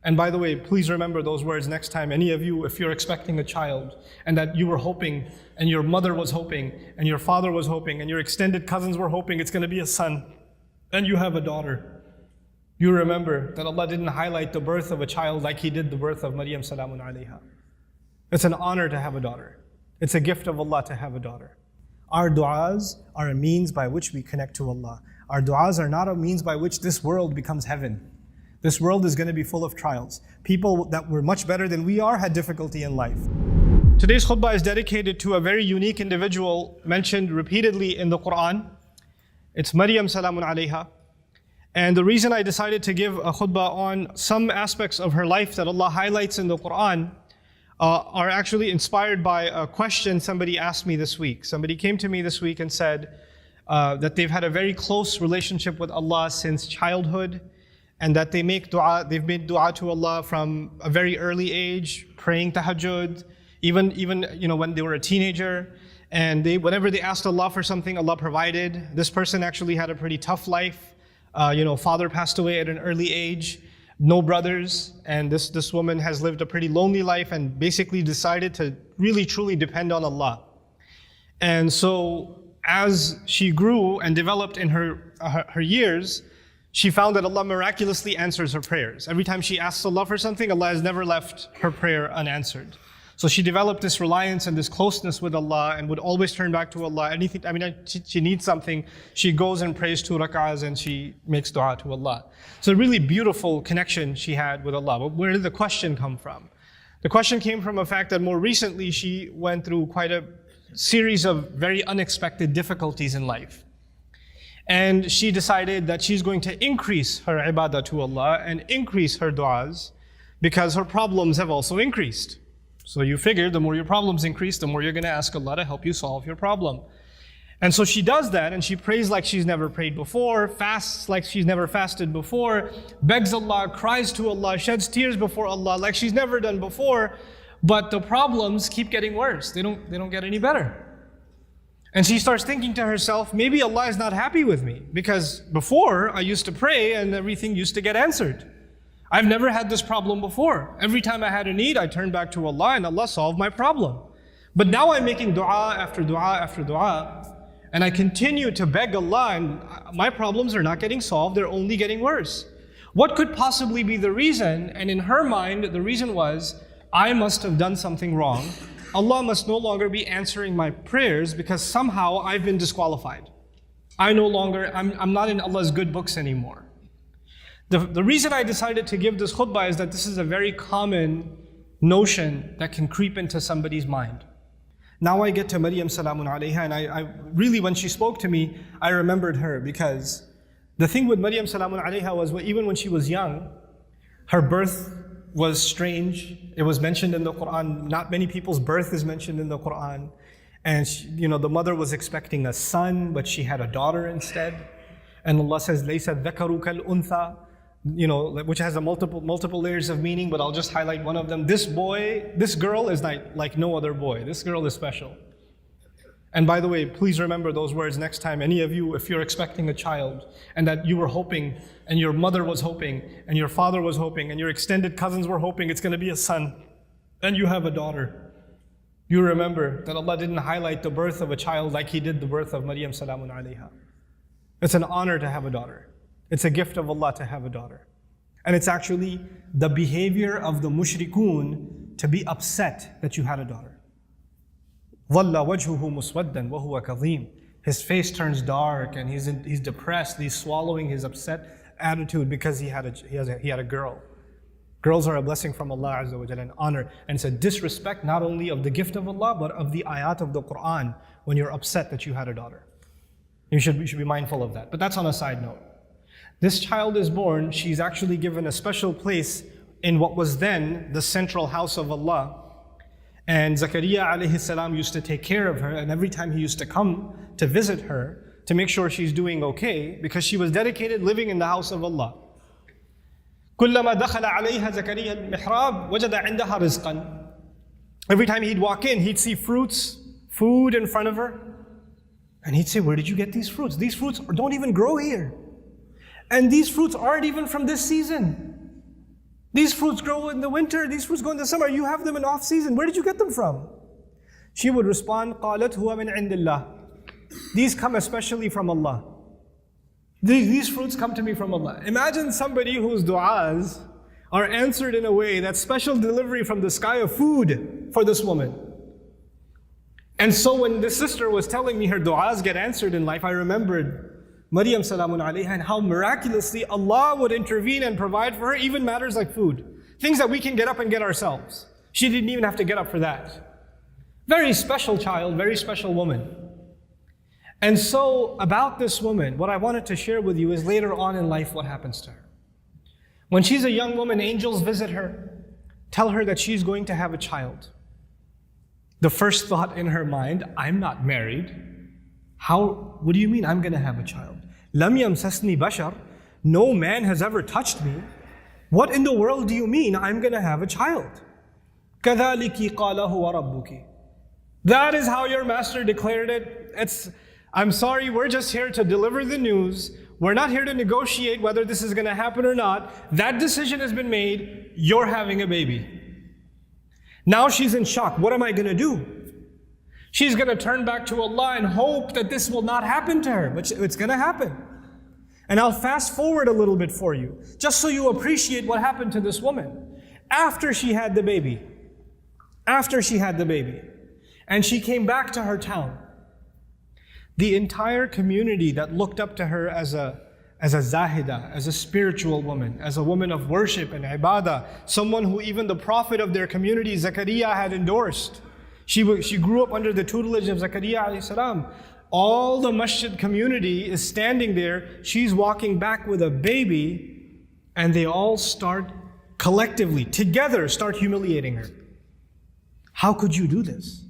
And by the way, please remember those words next time, any of you, if you're expecting a child and that you were hoping and your mother was hoping and your father was hoping and your extended cousins were hoping it's going to be a son and you have a daughter. You remember that Allah didn't highlight the birth of a child like He did the birth of Mariam salamun alayha. It's an honor to have a daughter. It's a gift of Allah to have a daughter. Our du'as are a means by which we connect to Allah. Our du'as are not a means by which this world becomes heaven. This world is going to be full of trials. People that were much better than we are had difficulty in life. Today's khutbah is dedicated to a very unique individual mentioned repeatedly in the Quran. It's Mariam salamun alayha. And the reason I decided to give a khutbah on some aspects of her life that Allah highlights in the Quran are actually inspired by a question somebody asked me this week. Somebody came to me this week and said that they've had a very close relationship with Allah since childhood, and that they've made dua to Allah from a very early age, praying tahajjud, even when they were a teenager. And whenever they asked Allah for something, Allah provided. This person actually had a pretty tough life. Father passed away at an early age, no brothers, and this woman has lived a pretty lonely life and basically decided to really truly depend on Allah. And so as she grew and developed in her years, she found that Allah miraculously answers her prayers. Every time she asks Allah for something, Allah has never left her prayer unanswered. So she developed this reliance and this closeness with Allah and would always turn back to Allah. She needs something, she goes and prays 2 rak'ahs and she makes dua to Allah. So a really beautiful connection she had with Allah. But where did the question come from? The question came from a fact that more recently she went through quite a series of very unexpected difficulties in life. And she decided that she's going to increase her ibadah to Allah and increase her du'as because her problems have also increased. So you figure the more your problems increase, the more you're going to ask Allah to help you solve your problem. And so she does that, and she prays like she's never prayed before, fasts like she's never fasted before, begs Allah, cries to Allah, sheds tears before Allah like she's never done before. But the problems keep getting worse. They don't get any better. And she starts thinking to herself, maybe Allah is not happy with me because before I used to pray and everything used to get answered. I've never had this problem before. Every time I had a need, I turned back to Allah and Allah solved my problem. But now I'm making dua after dua after dua, and I continue to beg Allah and my problems are not getting solved, they're only getting worse. What could possibly be the reason? And in her mind, the reason was, I must have done something wrong. Allah must no longer be answering my prayers because somehow I've been disqualified. I'm not in Allah's good books anymore. The reason I decided to give this khutbah is that this is a very common notion that can creep into somebody's mind. Now I get to Mariam salamun alayha, and I really, when she spoke to me, I remembered her because the thing with Mariam salamun alayha was even when she was young, her birth was strange. It was mentioned in the Quran. Not many people's birth is mentioned in the Quran. And the mother was expecting a son, but she had a daughter instead. And Allah says, "Laysa dhakaru kal untha," which has a multiple layers of meaning, but I'll just highlight one of them. This girl is like no other boy. This girl is special. And by the way, please remember those words next time, any of you, if you're expecting a child and that you were hoping and your mother was hoping and your father was hoping and your extended cousins were hoping it's going to be a son and you have a daughter. You remember that Allah didn't highlight the birth of a child like He did the birth of Mariam salamun alayha. It's an honor to have a daughter. It's a gift of Allah to have a daughter. And it's actually the behavior of the mushrikun to be upset that you had a daughter. ظَلَّ وَجْهُهُ مُسْوَدًّا وَهُوَ كَظِيمٌ. His face turns dark and he's depressed. He's swallowing his upset attitude because he had a girl. Girls are a blessing from Allah Azza wa Jalla, an honor. And it's a disrespect not only of the gift of Allah, but of the ayat of the Quran when you're upset that you had a daughter. You should be mindful of that. But that's on a side note. This child is born, she's actually given a special place in what was then the central house of Allah. And Zakaria alayhi salam used to take care of her, and every time he used to come to visit her to make sure she's doing okay, because she was dedicated living in the house of Allah. كُلَّمَا دَخَلَ عَلَيْهَا زَكَرِيَّا الْمِحْرَابِ وَجَدَ عِنْدَهَا رِزْقًا. Every time he'd walk in, he'd see food in front of her, and he'd say, "Where did you get these fruits? These fruits don't even grow here. And these fruits aren't even from this season. These fruits grow in the winter, these fruits grow in the summer, you have them in off season. Where did you get them from? She would respond, قالت هو من عند الله. These come especially from Allah. These fruits come to me from Allah. Imagine somebody whose du'as are answered in a way that's special delivery from the sky of food for this woman. And so when this sister was telling me her du'as get answered in life, I remembered Mariam salamun alayha and how miraculously Allah would intervene and provide for her even matters like food. Things that we can get up and get ourselves. She didn't even have to get up for that. Very special child, very special woman. And so about this woman, what I wanted to share with you is later on in life what happens to her. When she's a young woman, angels visit her, tell her that she's going to have a child. The first thought in her mind, I'm not married. What do you mean I'm going to have a child? Lam yamsasni bashar. No man has ever touched me. What in the world do you mean I'm going to have a child? كَذَلِكِ قَالَ هُوَ رَبُّكِ. That is how your master declared it. I'm sorry, we're just here to deliver the news. We're not here to negotiate whether this is going to happen or not. That decision has been made. You're having a baby. Now she's in shock. What am I going to do? She's going to turn back to Allah and hope that this will not happen to her. But it's going to happen. And I'll fast forward a little bit for you, just so you appreciate what happened to this woman. After she had the baby, and she came back to her town, the entire community that looked up to her as a zahida, as a spiritual woman, as a woman of worship and ibadah, someone who even the prophet of their community, Zakaria, had endorsed. She grew up under the tutelage of Zakaria alayhi salam. All the masjid community is standing there. She's walking back with a baby, and they all start collectively, together, start humiliating her. How could you do this?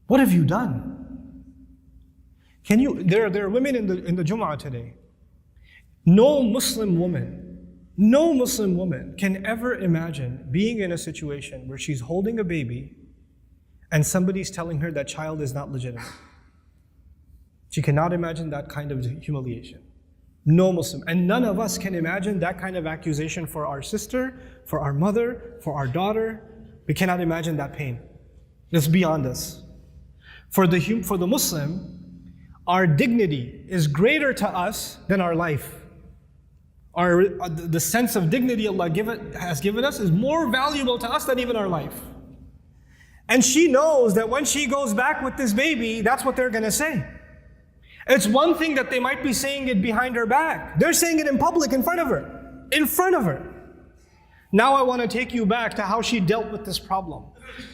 What have you done? There are women in the Jum'ah today. No Muslim woman can ever imagine being in a situation where she's holding a baby and somebody's telling her that child is not legitimate. She cannot imagine that kind of humiliation. No Muslim. And none of us can imagine that kind of accusation for our sister, for our mother, for our daughter. We cannot imagine that pain. It's beyond us. For the Muslim, our dignity is greater to us than our life. The sense of dignity Allah has given us is more valuable to us than even our life. And she knows that when she goes back with this baby, that's what they're going to say. It's one thing that they might be saying it behind her back. They're saying it in public in front of her. In front of her. Now I want to take you back to how she dealt with this problem.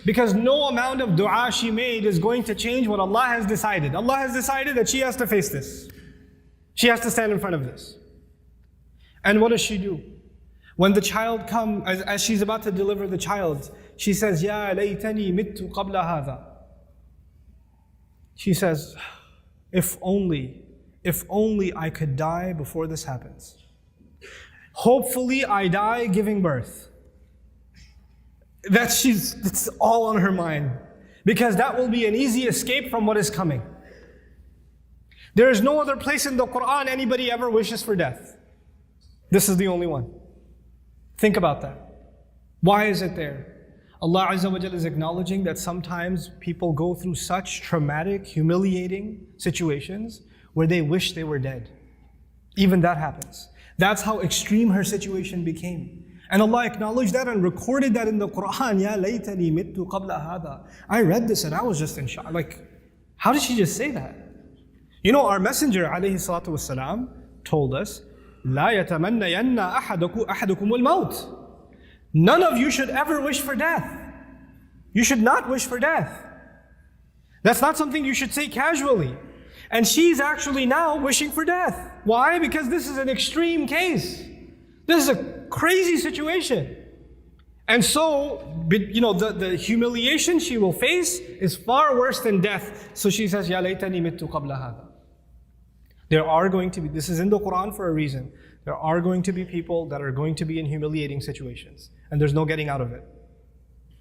Because no amount of dua she made is going to change what Allah has decided. Allah has decided that she has to face this. She has to stand in front of this. And what does she do? When the child comes, as she's about to deliver the child, she says, Ya laytani mittu qabla hadha. She says, if only I could die before this happens. Hopefully I die giving birth. It's all on her mind. Because that will be an easy escape from what is coming. There is no other place in the Quran anybody ever wishes for death. This is the only one. Think about that. Why is it there? Allah Azza wa Jalla is acknowledging that sometimes people go through such traumatic, humiliating situations where they wish they were dead. Even that happens. That's how extreme her situation became. And Allah acknowledged that and recorded that in the Quran. Ya laytani mittu qabla hadha. I read this and I was just in shock. How did she just say that? You know, our Messenger alayhi salatu wasalam told us, La yatamannayanna ahadukum al-maut. None of you should ever wish for death. You should not wish for death. That's not something you should say casually. And she's actually now wishing for death. Why? Because this is an extreme case. This is a crazy situation. And so, the humiliation she will face is far worse than death. So she says, Ya laytani mittu qabla hadha. There are going to be, this is in the Quran for a reason. There are going to be people that are going to be in humiliating situations. And there's no getting out of it.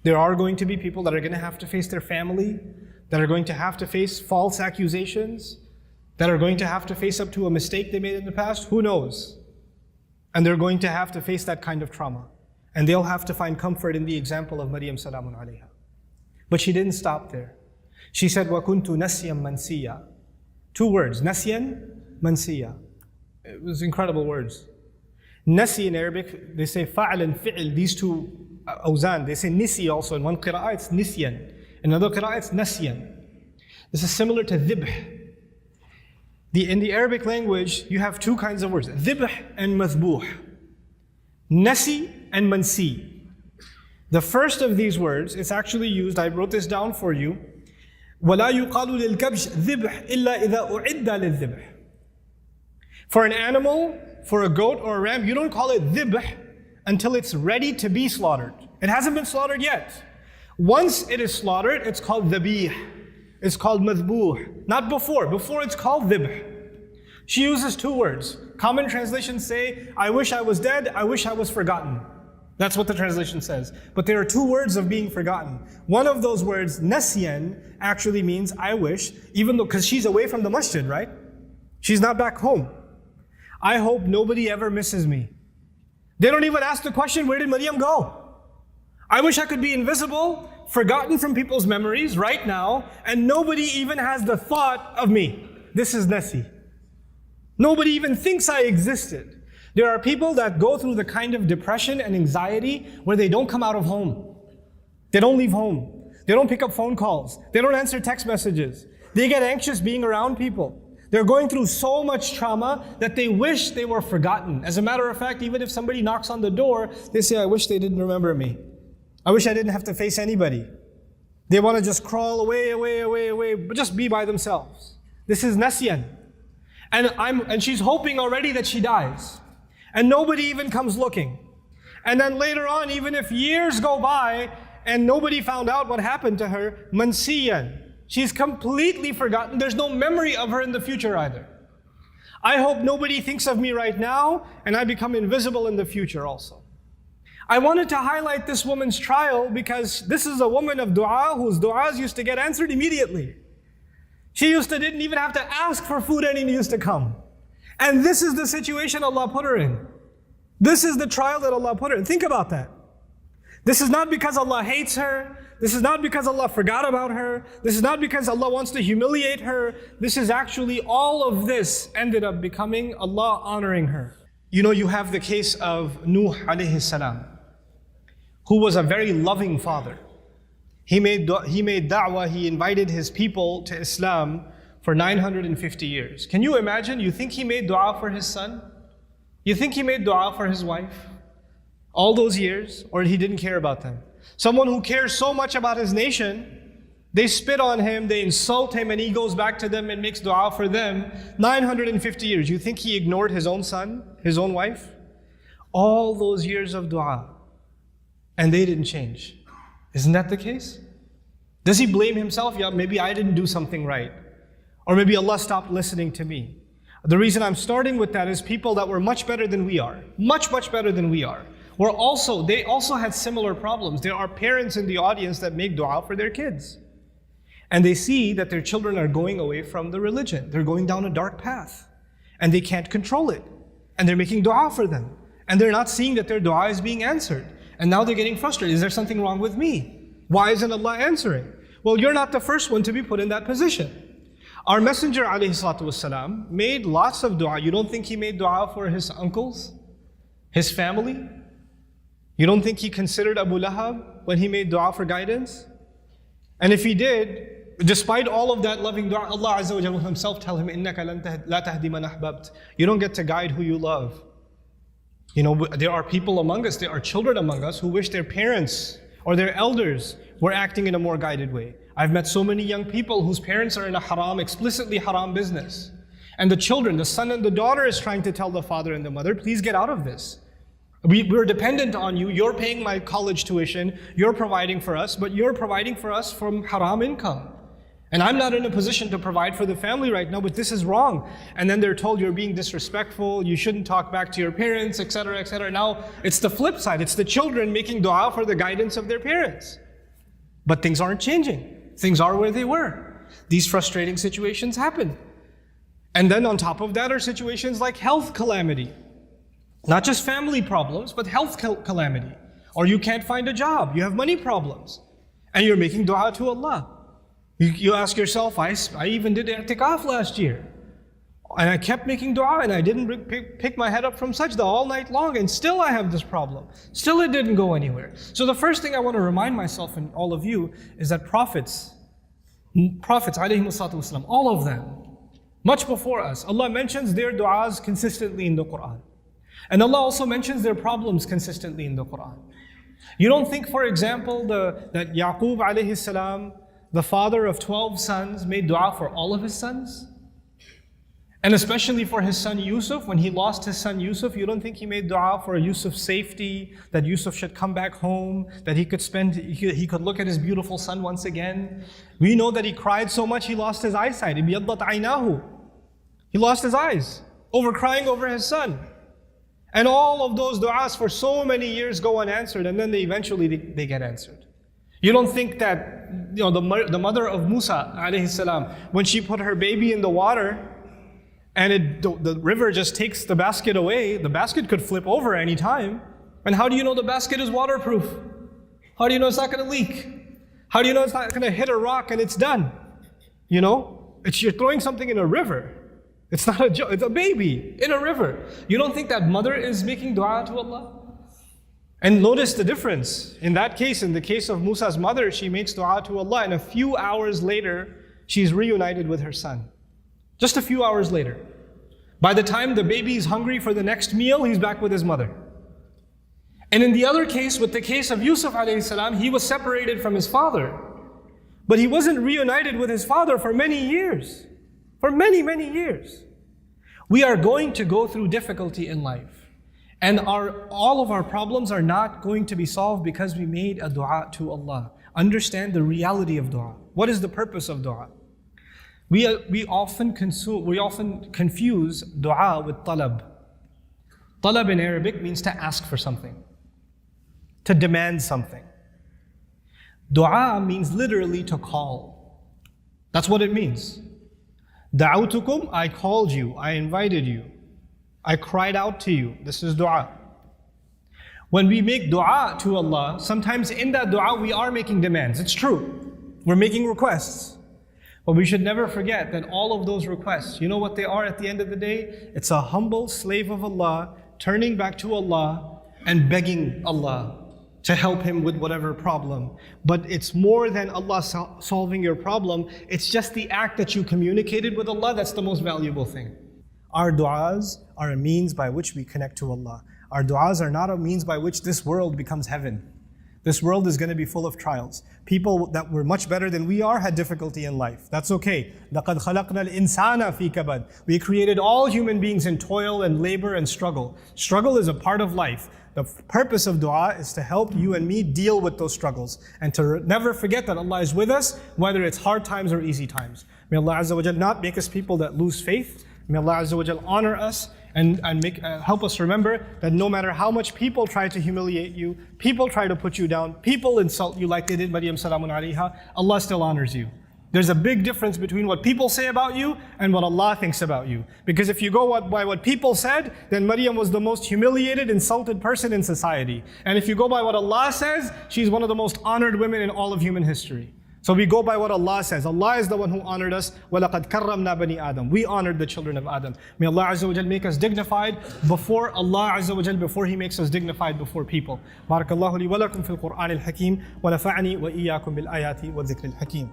There are going to be people that are going to have to face their family, that are going to have to face false accusations, that are going to have to face up to a mistake they made in the past. Who knows? And they're going to have to face that kind of trauma. And they'll have to find comfort in the example of Mariam salamun alayha. But she didn't stop there. She said, وَكُنْتُ نَسْيًا مَنْسِيًّا. 2 words, نَسْيًا مَنْسِيًّا. It was incredible words. Nasi in Arabic, they say fa'al and fi'il, these 2 awzan. They say nisi also. In one qira'ah it's nisyan. In another qira'ah it's nasyan. This is similar to dhibh. In the Arabic language, you have 2 kinds of words, dhibh and mathbuh. Nasi and mansi. The first of these words, it's actually used, I wrote this down for you, وَلَا يُقَالُ لِلْكَبْشِ ذِبْحِ إِلَّا إِذَا أُعِدَّ لِلذِّبْحِ. For an animal, for a goat or a ram, you don't call it dhibh until it's ready to be slaughtered. It hasn't been slaughtered yet. Once it is slaughtered, it's called dhabih. It's called madhbuh. Not before. Before it's called dhibh. She uses 2 words. Common translations say, I wish I was dead, I wish I was forgotten. That's what the translation says. But there are 2 words of being forgotten. One of those words, nasyan, actually means I wish, even though, because she's away from the masjid, right? She's not back home. I hope nobody ever misses me. They don't even ask the question, where did Mariam go? I wish I could be invisible, forgotten from people's memories right now, and nobody even has the thought of me. This is nasi. Nobody even thinks I existed. There are people that go through the kind of depression and anxiety where they don't come out of home. They don't leave home. They don't pick up phone calls. They don't answer text messages. They get anxious being around people. They're going through so much trauma that they wish they were forgotten. As a matter of fact, even if somebody knocks on the door, they say, I wish they didn't remember me. I wish I didn't have to face anybody. They want to just crawl away, but just be by themselves. This is nasyan. And she's hoping already that she dies. And nobody even comes looking. And then later on, even if years go by and nobody found out what happened to her, mansiyan. She's completely forgotten. There's no memory of her in the future either. I hope nobody thinks of me right now and I become invisible in the future also. I wanted to highlight this woman's trial because this is a woman of dua whose duas used to get answered immediately. She didn't even have to ask for food and it used to come. And this is the situation Allah put her in. This is the trial that Allah put her in. Think about that. This is not because Allah hates her. This is not because Allah forgot about her. This is not because Allah wants to humiliate her. This is actually, all of this ended up becoming Allah honoring her. You know, you have the case of Nuh alayhi salam, who was a very loving father. He made da'wah, he invited his people to Islam for 950 years. Can you imagine? You think he made dua for his son? You think he made dua for his wife? All those years, or he didn't care about them? Someone who cares so much about his nation, they spit on him, they insult him, and he goes back to them and makes dua for them. 950 years. You think he ignored his own son, his own wife? All those years of dua, and they didn't change. Isn't that the case? Does he blame himself? Yeah, maybe I didn't do something right. Or maybe Allah stopped listening to me. The reason I'm starting with that is people that were much better than we are, much better than we are, they also had similar problems. There are parents in the audience that make dua for their kids. And they see that their children are going away from the religion. They're going down a dark path. And they can't control it. And they're making dua for them. And they're not seeing that their dua is being answered. And now they're getting frustrated. Is there something wrong with me? Why isn't Allah answering? Well, you're not the first one to be put in that position. Our Messenger ﷺ made lots of dua. You don't think he made dua for his uncles? His family? You don't think he considered Abu Lahab when he made dua for guidance? And if he did, despite all of that loving dua, Allah Azza wa Jalla himself tell him, إِنَّكَ لَا تَهْدِي مَنْ أَحْبَبْتَ. You don't get to guide who you love. You know, there are people among us, there are children among us who wish their parents or their elders were acting in a more guided way. I've met so many young people whose parents are in a haram, explicitly haram business. And the children, the son and the daughter is trying to tell the father and the mother, please get out of this. We're dependent on you. You're paying my college tuition. You're providing for us, but you're providing for us from haram income. And I'm not in a position to provide for the family right now, but this is wrong. And then they're told you're being disrespectful, you shouldn't talk back to your parents, etc., etc. Now, it's the flip side. It's the children making dua for the guidance of their parents. But things aren't changing. Things are where they were. These frustrating situations happen. And then on top of that are situations like health calamity. Not just family problems, but health calamity. Or you can't find a job, you have money problems, and you're making dua to Allah. You ask yourself, I even did i'tikaf last year, and I kept making dua, and I didn't pick my head up from sajda all night long, and still I have this problem. Still it didn't go anywhere. So the first thing I want to remind myself and all of you is that prophets alayhimu salatu wasalam, all of them, much before us, Allah mentions their du'as consistently in the Quran. And Allah also mentions their problems consistently in the Quran. You don't think, for example, that Yaqub alayhi salam, the father of 12 sons, made dua for all of his sons? And especially for his son Yusuf, when he lost his son Yusuf, you don't think he made dua for Yusuf's safety, that Yusuf should come back home, that he could look at his beautiful son once again? We know that he cried so much he lost his eyesight. He lost his eyes over crying over his son. And all of those du'as for so many years go unanswered, and then they eventually get answered. You don't think that the mother of Musa alayhi salam, when she put her baby in the water, and the river just takes the basket away, the basket could flip over any time. And how do you know the basket is waterproof? How do you know it's not going to leak? How do you know it's not going to hit a rock and it's done? You're throwing something in a river. It's not a joke, it's a baby in a river. You don't think that mother is making dua to Allah? And notice the difference. In that case, in the case of Musa's mother, she makes dua to Allah, and a few hours later, she's reunited with her son. Just a few hours later. By the time the baby is hungry for the next meal, he's back with his mother. And in the other case, with the case of Yusuf alayhi salam, he was separated from his father. But he wasn't reunited with his father for many years. For many, many years. We are going to go through difficulty in life. And all of our problems are not going to be solved because we made a dua to Allah. Understand the reality of dua. What is the purpose of dua? We often confuse dua with talab. Talab in Arabic means to ask for something, to demand something. Dua means literally to call. That's what it means. Da'awtukum, I called you, I invited you, I cried out to you. This is dua. When we make dua to Allah, sometimes in that dua we are making demands. It's true. We're making requests. But we should never forget that all of those requests, you know what they are at the end of the day? It's a humble slave of Allah turning back to Allah and begging Allah to help him with whatever problem. But it's more than Allah solving your problem. It's just the act that you communicated with Allah that's the most valuable thing. Our du'as are a means by which we connect to Allah. Our du'as are not a means by which this world becomes heaven. This world is going to be full of trials. People that were much better than we are had difficulty in life. That's okay. لَقَدْ خَلَقْنَا الْإِنسَانَ فِي كَبَدٍ. We created all human beings in toil and labor and struggle. Struggle is a part of life. The purpose of dua is to help you and me deal with those struggles and to never forget that Allah is with us, whether it's hard times or easy times. May Allah Azza wa Jal not make us people that lose faith. May Allah Azza wa Jal honor us and help us remember that no matter how much people try to humiliate you, people try to put you down, people insult you like they did Mariam salamun alayha, Allah still honors you. There's a big difference between what people say about you and what Allah thinks about you. Because if you go by what people said, then Mariam was the most humiliated, insulted person in society. And if you go by what Allah says, she's one of the most honored women in all of human history. So we go by what Allah says. Allah is the one who honored us. وَلَقَدْ كَرَّمْنَا بَنِي آدَمَ. We honored the children of Adam. May Allah Azza wa Jal make us dignified before Allah Azza wa Jal, before He makes us dignified before people. Barakallahu li wa lakum fil Qur'an al-Hakim wa nafa'ani wa iyyakum bil ayati wa dhikr al-Hakim.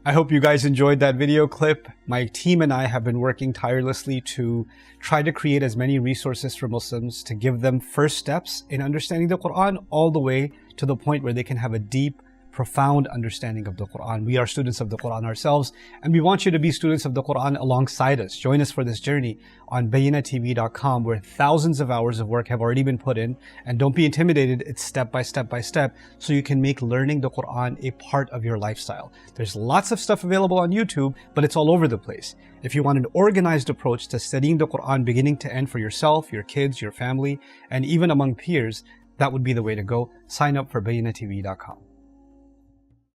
I hope you guys enjoyed that video clip. My team and I have been working tirelessly to try to create as many resources for Muslims to give them first steps in understanding the Quran all the way to the point where they can have a deep, profound understanding of the Quran. We are students of the Quran ourselves, and we want you to be students of the Quran alongside us. Join us for this journey on bayinatv.com, where thousands of hours of work have already been put in. And don't be intimidated, it's step by step by step, so you can make learning the Quran a part of your lifestyle. There's lots of stuff available on YouTube, but it's all over the place. If you want an organized approach to studying the Quran beginning to end for yourself, your kids, your family, and even among peers, that would be the way to go. Sign up for bayinatv.com.